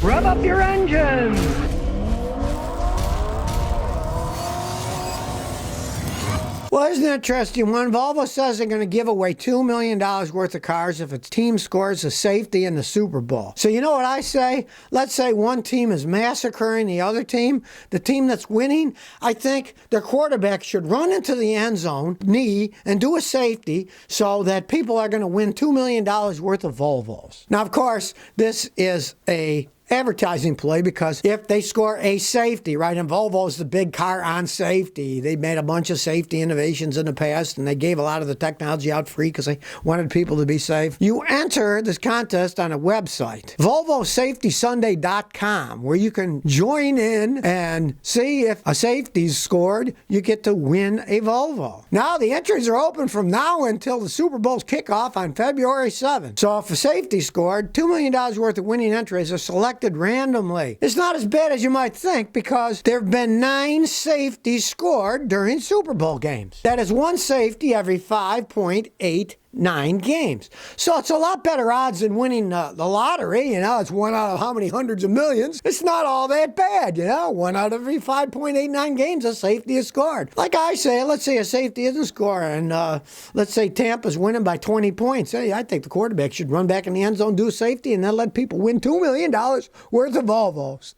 Rev up your engines! Well, isn't it interesting? One, Volvo says they're going to give away $2 million worth of cars if its team scores a safety in the Super Bowl. So you know what I say? Let's say one team is massacring the other team. The team that's winning, I think their quarterback should run into the end zone, knee, and do a safety so that people are going to win $2 million worth of Volvos. Now, of course, this is a advertising play because if they score a safety, right, and Volvo's the big car on safety. They made a bunch of safety innovations in the past, and they gave a lot of the technology out free because they wanted people to be safe. You enter this contest on a website, VolvoSafetySunday.com, where you can join in and see if a safety's scored. You get to win a Volvo. Now, the entries are open from now until the Super Bowl's kickoff on February 7th. So if a safety scored, $2 million worth of winning entries are selected randomly. It's not as bad as you might think because there have been 9 safeties scored during Super Bowl games. That is one safety every 5.89 games. So it's a lot better odds than winning the lottery. You know, it's one out of how many hundreds of millions. It's not all that bad, you know. One out of every 5.89 games a safety is scored. Like I say, let's say a safety isn't scoring. Let's say Tampa's winning by 20 points. Hey, I think the quarterback should run back in the end zone, do a safety, and then let people win $2 million worth of Volvos.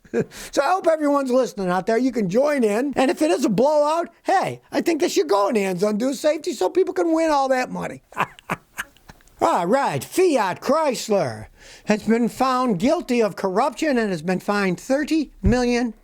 So I hope everyone's listening out there. You can join in. And if it is a blowout, hey, I think they should go in the end zone, do a safety so people can win all that money. All right, Fiat Chrysler has been found guilty of corruption and has been fined $30 million.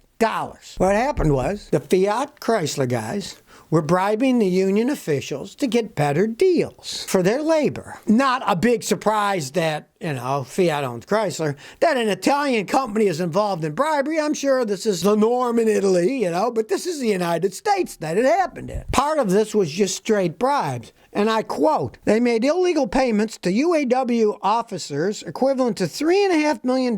What happened was the Fiat Chrysler guys were bribing the union officials to get better deals for their labor. Not a big surprise that, Fiat owns Chrysler, that an Italian company is involved in bribery. I'm sure this is the norm in Italy, but this is the United States that it happened in. Part of this was just straight bribes. And I quote, they made illegal payments to UAW officers equivalent to $3.5 million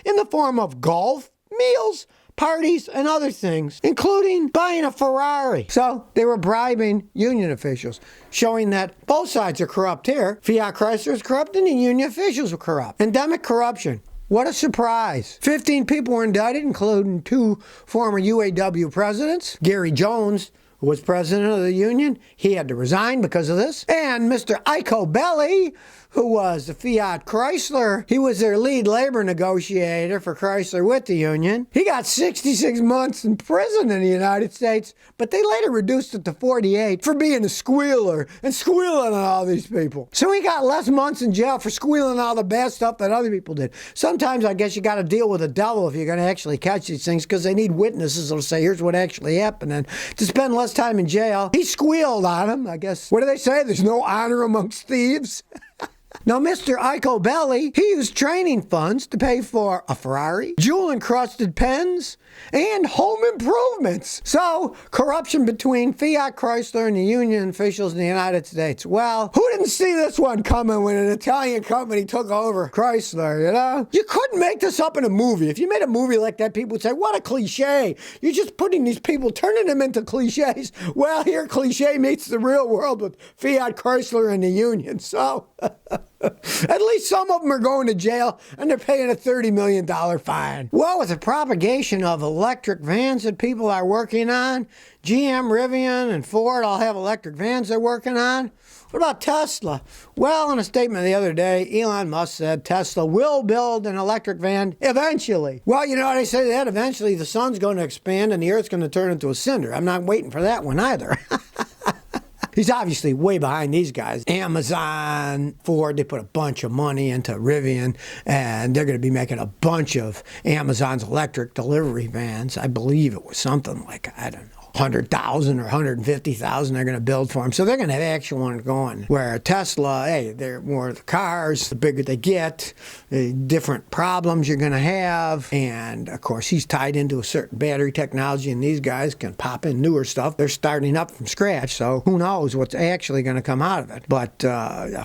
in the form of golf, meals, parties, and other things, including buying a Ferrari. So they were bribing union officials, showing that both sides are corrupt here. Fiat Chrysler is corrupt and the union officials were corrupt. Endemic corruption. What a surprise. 15 people were indicted, including 2 former UAW presidents. Gary Jones, who was president of the union, he had to resign because of this. And Mr. Iko Belli, who was the Fiat Chrysler, he was their lead labor negotiator for Chrysler with the union. He got 66 months in prison in the United States, but they later reduced it to 48 for being a squealer and squealing on all these people. So he got less months in jail for squealing all the bad stuff that other people did. Sometimes I guess you got to deal with the devil if you're going to actually catch these things because they need witnesses that'll say, here's what actually happened. And to spend less time in jail, he squealed on him, I guess. What do they say? There's no honor amongst thieves. Now, Mr. Iko Belli, he used training funds to pay for a Ferrari, jewel-encrusted pens, and home improvements. So, corruption between Fiat Chrysler and the union officials in the United States. Well, who didn't see this one coming when an Italian company took over Chrysler, You couldn't make this up in a movie. If you made a movie like that, people would say, what a cliche. You're just putting these people, turning them into cliches. Well, here cliche meets the real world with Fiat Chrysler and the union. So... at least some of them are going to jail and they're paying a $30 million fine. Well, with the propagation of electric vans that people are working on, GM, Rivian, and Ford all have electric vans they're working on. What about Tesla? Well, in a statement the other day, Elon Musk said Tesla will build an electric van eventually. Well, you know how they say that? Eventually the sun's going to expand and the earth's going to turn into a cinder. I'm not waiting for that one either. He's obviously way behind these guys. Amazon, Ford, they put a bunch of money into Rivian, and they're going to be making a bunch of Amazon's electric delivery vans. I believe it was something like, 100,000 or 150,000 they're going to build for them. So they're going to have actual ones going. Where Tesla, hey, they're more of the cars, the bigger they get, the different problems you're going to have. And, of course, he's tied into a certain battery technology, and these guys can pop in newer stuff. They're starting up from scratch, so who knows what's actually going to come out of it. But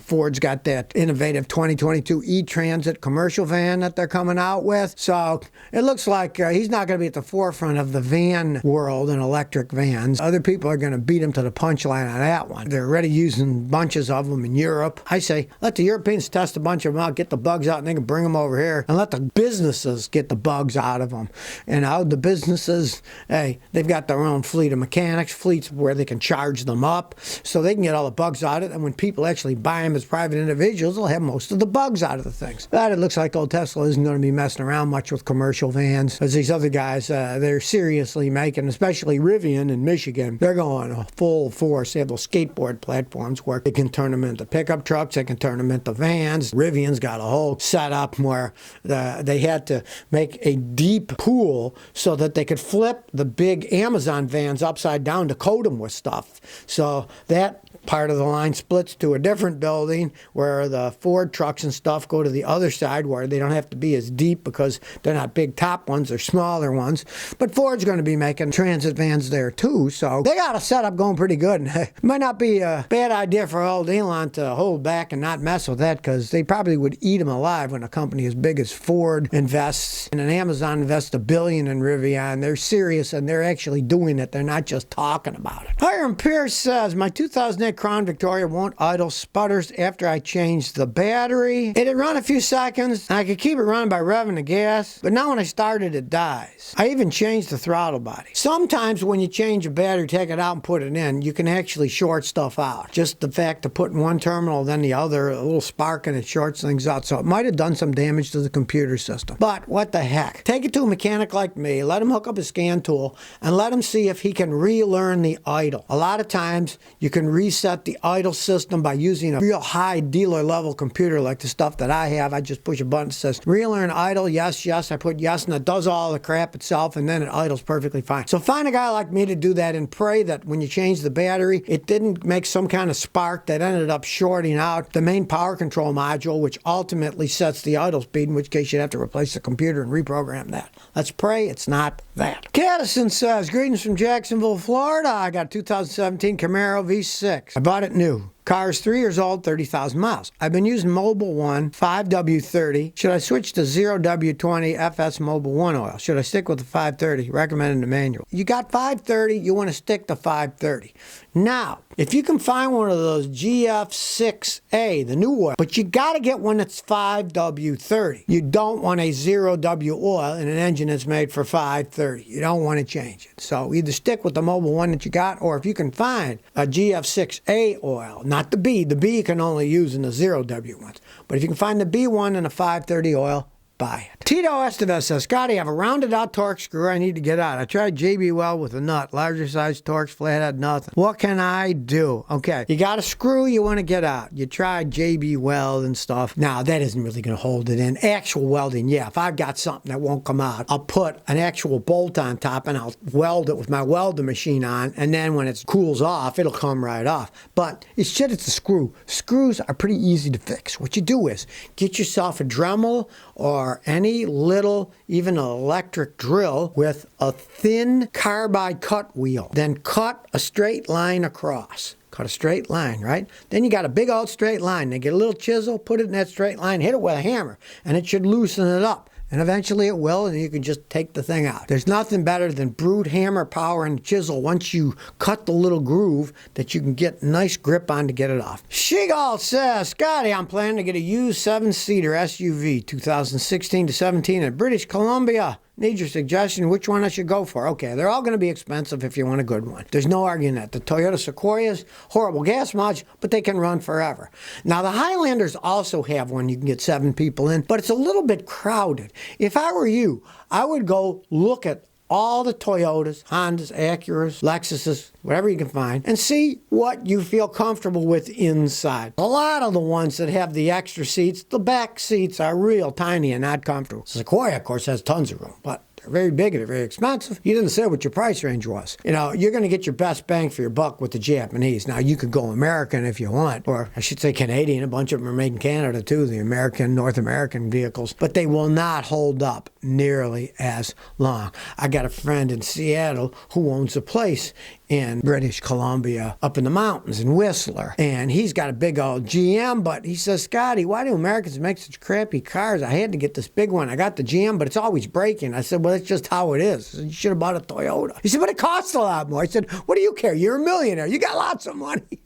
Ford's got that innovative 2022 E-Transit commercial van that they're coming out with. So it looks like he's not going to be at the forefront of the van world in electric electric vans. Other people are going to beat them to the punchline on that one. They're already using bunches of them in Europe. I say, let the Europeans test a bunch of them out, get the bugs out, and they can bring them over here, and let the businesses get the bugs out of them. And how the businesses, hey, they've got their own fleet of mechanics, fleets where they can charge them up, so they can get all the bugs out of it. And when people actually buy them as private individuals, they'll have most of the bugs out of the things. But it looks like old Tesla isn't going to be messing around much with commercial vans, as these other guys, they're seriously making, especially Rivian in Michigan, they're going full force. They have those skateboard platforms where they can turn them into pickup trucks, they can turn them into vans. Rivian's got a whole setup where they had to make a deep pool so that they could flip the big Amazon vans upside down to coat them with stuff. So that part of the line splits to a different building where the Ford trucks and stuff go to the other side where they don't have to be as deep because they're not big top ones, they're smaller ones. But Ford's going to be making transit vans there too, so they got a setup going pretty good. It might not be a bad idea for old Elon to hold back and not mess with that, because they probably would eat him alive when a company as big as Ford invests and Amazon invests $1 billion in Rivian. They're serious and they're actually doing it. They're not just talking about it. Hiram Pierce says, my 2008 Crown Victoria won't idle, sputters after I changed the battery. It'd run a few seconds, and I could keep it running by revving the gas, but now when I start it, it dies. I even changed the throttle body. Sometimes when you change a battery, take it out and put it in, you can actually short stuff out. Just the fact of putting one terminal, then the other, a little spark and it shorts things out. So it might have done some damage to the computer system. But what the heck? Take it to a mechanic like me, let him hook up a scan tool, and let him see if he can relearn the idle. A lot of times, you can reset the idle system by using a real high dealer level computer like the stuff that I have. I just push a button that says relearn idle, yes, yes. I put yes, and it does all the crap itself, and then it idles perfectly fine. So find a guy like me to do that and pray that when you change the battery, it didn't make some kind of spark that ended up shorting out the main power control module, which ultimately sets the idle speed, in which case you'd have to replace the computer and reprogram that. Let's pray it's not that. Caddison says, greetings from Jacksonville, Florida. I got a 2017 Camaro V6. I bought it new. Car is 3 years old, 30,000 miles. I've been using Mobil 1 5W30. Should I switch to 0W20 FS Mobil 1 oil? Should I stick with the 530? Recommended the manual. You got 530, you want to stick to 530. Now, if you can find one of those GF6A, the new oil, but you got to get one that's 5W30. You don't want a 0W oil in an engine that's made for 530. You don't want to change it. So either stick with the Mobil 1 that you got, or if you can find a GF6A oil, not the B. The B you can only use in the 0W ones. But if you can find the B one and a 530 oil, buy it. Tito Estevez says, Scotty, I have a rounded out torque screw I need to get out. I tried JB Weld with a nut, larger size Torx, flathead, nothing. What can I do? Okay, you got a screw you want to get out. You tried JB Weld and stuff. Now, that isn't really going to hold it in. Actual welding, yeah, if I've got something that won't come out, I'll put an actual bolt on top and I'll weld it with my welder machine on, and then when it cools off, it'll come right off. But it's a screw. Screws are pretty easy to fix. What you do is get yourself a Dremel or any little, even an electric drill with a thin carbide cut wheel. Then cut a straight line across. Cut a straight line, right? Then you got a big old straight line. Then get a little chisel, put it in that straight line, hit it with a hammer, and it should loosen it up. And eventually it will, and you can just take the thing out. There's nothing better than brute hammer power and chisel once you cut the little groove that you can get nice grip on to get it off. Shigal says, Scotty, I'm planning to get a used 7-seater SUV 2016 to 17 in British Columbia. Need your suggestion which one I should go for. Okay, they're all going to be expensive if you want a good one. There's no arguing that. The Toyota Sequoias, horrible gas mileage, but they can run forever. Now, the Highlanders also have one you can get 7 people in, but it's a little bit crowded. If I were you, I would go look at all the Toyotas, Hondas, Acuras, Lexuses, whatever you can find, and see what you feel comfortable with inside. A lot of the ones that have the extra seats, the back seats are real tiny and not comfortable. Sequoia, of course, has tons of room, but they're very big and they're very expensive. You didn't say what your price range was. You know, you're going to get your best bang for your buck with the Japanese. Now, you could go American if you want, or I should say Canadian. A bunch of them are made in Canada, too, the American, North American vehicles. But they will not hold up nearly as long. I got a friend in Seattle who owns a place in British Columbia, up in the mountains in Whistler. And he's got a big old GM, but he says, Scotty, why do Americans make such crappy cars? I had to get this big one. I got the GM, but it's always breaking. I said, well, that's just how it is. I said, you should have bought a Toyota. He said, but it costs a lot more. I said, what do you care? You're a millionaire. You got lots of money.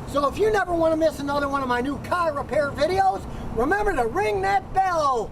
So if you never want to miss another one of my new car repair videos, remember to ring that bell.